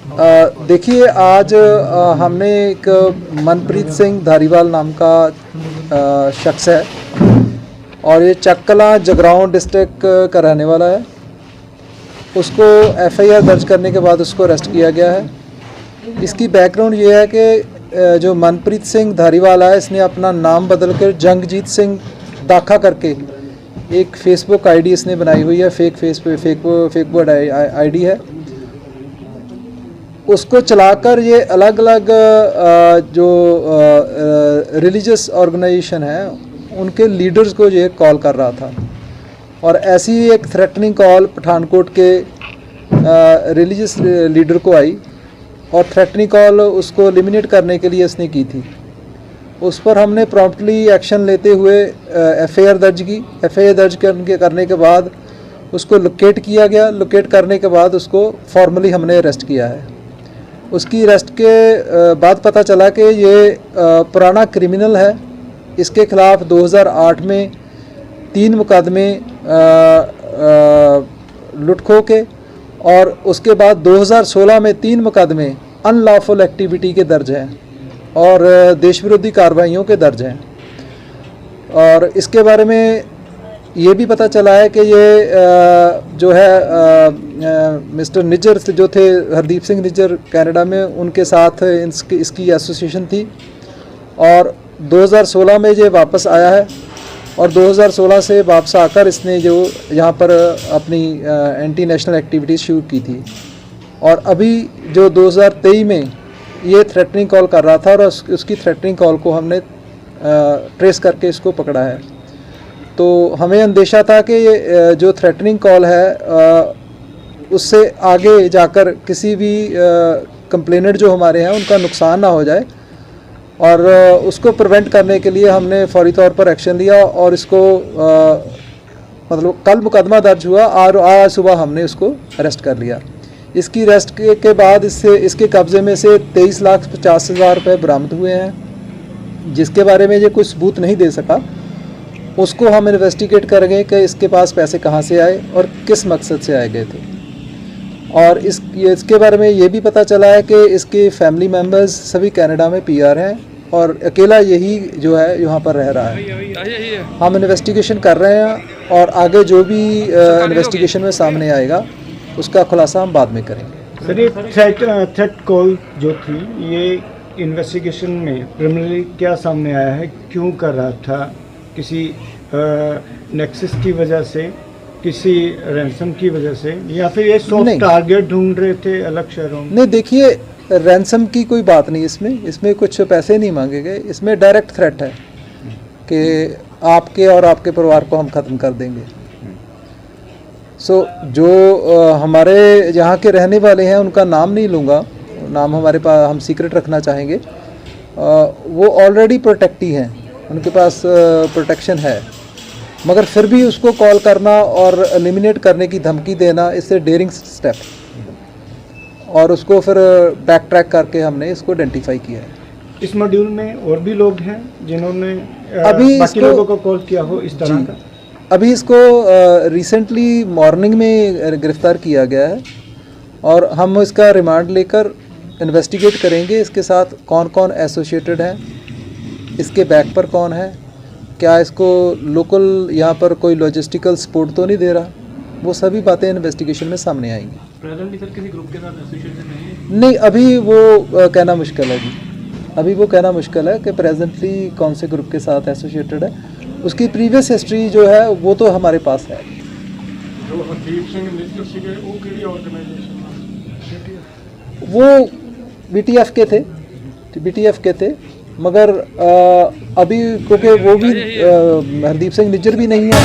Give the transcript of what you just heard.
देखिए, आज हमने एक मनप्रीत सिंह धारीवाल नाम का शख्स है और ये चक्कला जगराओं डिस्ट्रिक्ट का रहने वाला है। उसको एफआईआर दर्ज करने के बाद उसको अरेस्ट किया गया है। इसकी बैकग्राउंड ये है कि जो मनप्रीत सिंह धारीवाल है, इसने अपना नाम बदलकर जंगजीत सिंह दाखा करके एक फेसबुक आईडी इसने बनाई हुई है। फेक आईडी है। उसको चलाकर ये अलग अलग जो रिलीजियस ऑर्गेनाइजेशन है उनके लीडर्स को ये कॉल कर रहा था और ऐसी एक थ्रेटनिंग कॉल पठानकोट के रिलीजियस लीडर को आई और थ्रेटनिंग कॉल उसको एलिमिनेट करने के लिए इसने की थी। उस पर हमने प्रॉम्प्टली एक्शन लेते हुए एफआईआर दर्ज की। एफआईआर दर्ज करने के बाद उसको लोकेट किया गया। लोकेट करने के बाद उसको फॉर्मली हमने अरेस्ट किया है। उसकी अरेस्ट के बाद पता चला कि ये पुराना क्रिमिनल है। इसके खिलाफ 2008 में 3 मुकदमे लुटखो के और उसके बाद 2016 में 3 मुकदमे अनलॉफुल एक्टिविटी के दर्ज हैं और देश विरोधी कार्रवाइयों के दर्ज हैं। और इसके बारे में ये भी पता चला है कि ये जो है मिस्टर निज्जर जो थे, हरदीप सिंह निज्जर कनाडा में, उनके साथ इसकी एसोसिएशन थी और 2016 में ये वापस आया है और 2016 से वापस आकर इसने जो यहाँ पर अपनी एंटी नेशनल एक्टिविटीज़ शुरू की थी और अभी जो 2023 में ये थ्रेटनिंग कॉल कर रहा था और उसकी थ्रेटनिंग कॉल को हमने ट्रेस करके इसको पकड़ा है। तो हमें अंदेशा था कि ये जो थ्रेटनिंग कॉल है उससे आगे जाकर किसी भी कंप्लेनेंट जो हमारे हैं उनका नुकसान ना हो जाए और उसको प्रिवेंट करने के लिए हमने फौरी तौर पर एक्शन लिया और इसको मतलब कल मुकदमा दर्ज हुआ और आज सुबह हमने उसको अरेस्ट कर लिया। इसकी अरेस्ट के बाद इसके कब्ज़े में से 23,50,000 रुपये बरामद हुए हैं, जिसके बारे में ये कोई सबूत नहीं दे सका। उसको हम इन्वेस्टिगेट करेंगे कि इसके पास पैसे कहाँ से आए और किस मकसद से आए गए थे। और इसके बारे में ये भी पता चला है कि इसके फैमिली मेम्बर्स सभी कनाडा में पीआर हैं और अकेला यही जो है यहाँ पर रह रहा है। हम इन्वेस्टिगेशन कर रहे हैं और आगे जो भी इन्वेस्टिगेशन में सामने आएगा उसका खुलासा हम बाद में करेंगे। सर, ये थ्रेट कॉल जो थी, ये इन्वेस्टिगेशन में प्रिलिमिनरी क्या सामने आया है? क्यों कर रहा था? किसी नेक्सस की वजह से, किसी रैंसम की वजह से, या फिर ये सॉफ्ट टारगेट ढूंढ रहे थे अलग शहरों में? नहीं, देखिए, रैंसम की कोई बात नहीं। इसमें कुछ पैसे नहीं मांगे गए। इसमें डायरेक्ट थ्रेट है कि आपके और आपके परिवार को हम ख़त्म कर देंगे। जो हमारे यहाँ के रहने वाले हैं उनका नाम नहीं लूँगा, नाम हमारे पास हम सीक्रेट रखना चाहेंगे। वो ऑलरेडी प्रोटेक्टी हैं, उनके पास प्रोटेक्शन है, मगर फिर भी उसको कॉल करना और एलिमिनेट करने की धमकी देना, इससे डेयरिंग स्टेप। और उसको फिर बैक ट्रैक करके हमने इसको आइडेंटिफाई किया है। इस मॉड्यूल में और भी लोग हैं जिन्होंने बाकी लोगों को कॉल किया हो इस तरह का? अभी इसको रिसेंटली मॉर्निंग में गिरफ्तार किया गया है और हम इसका रिमांड लेकर इन्वेस्टिगेट करेंगे इसके साथ कौन कौन एसोसिएटेड हैं, इसके बैक पर कौन है, क्या इसको लोकल यहाँ पर कोई लॉजिस्टिकल सपोर्ट तो नहीं दे रहा। वो सभी बातें इन्वेस्टिगेशन में सामने आएंगी। प्रेजेंटली सर किसी ग्रुप के साथ एसोसिएशन नहीं, अभी वो कहना मुश्किल है जी। अभी वो कहना मुश्किल है कि प्रेजेंटली कौन से ग्रुप के साथ एसोसिएटेड है। उसकी प्रीवियस हिस्ट्री जो है वो तो हमारे पास है। जो हरदीप सिंह निज्जर सीगे वो केड़ी ऑर्गेनाइजेशन? वो बीटीएफ के थे, मगर अभी क्योंकि वो भी हरदीप सिंह निज्जर भी नहीं है।